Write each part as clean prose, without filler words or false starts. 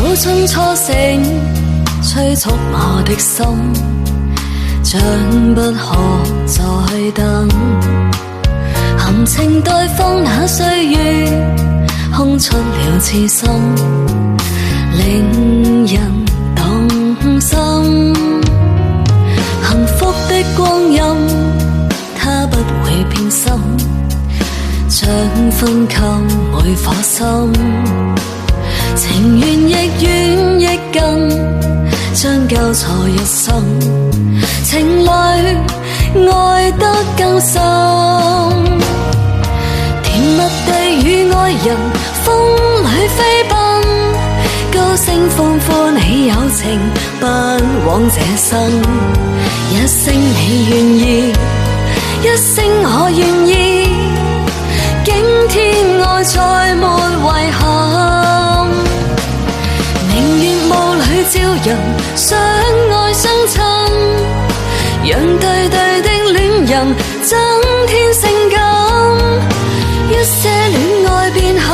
好春初醒，催促我的心，像不可再等。含情待放那歲月，空出了痴心，令人動心。幸福的光陰，它不會變心，像分給每顆心。情緣亦遠亦近，將交錯一生，情侶愛得更深。甜蜜地與愛人風裏飛奔，高聲歡歡喜友情，不枉這生。一聲你願意，一聲我願意，驚天愛再沒遺憾。明月霧裏照人，相愛相親，讓對對的戀人增添性感。一些戀愛變幸，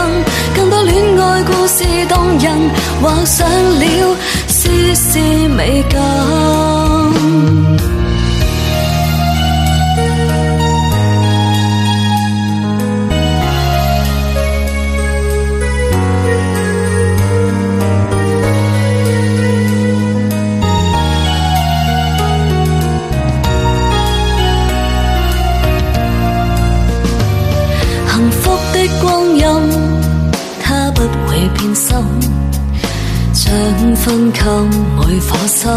更多戀愛故事動人，畫上了絲絲美感。幸福的光陰，它不會變心，將分給每顆心。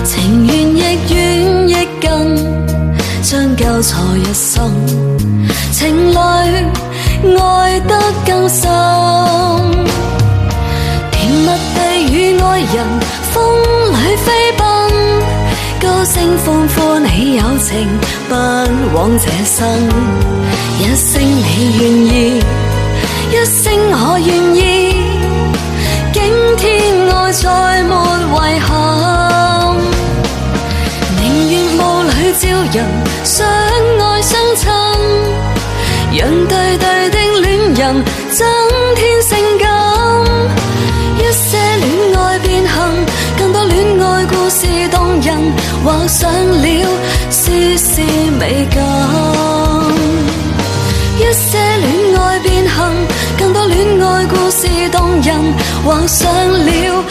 情緣亦遠亦近，將交錯一生，情侶愛得更深。甜蜜地與愛人風裏飛奔，高聲歡歡喜友情，不枉這生。一聲你願意，一聲我願意，驚天愛再沒遺憾。明月霧裏照人，相愛相親，讓對對的戀人增添性感。一些戀愛變幸，更多戀愛故事動人，畫上了絲絲美感。一些戀愛變幸，更多戀愛故事動人，畫上了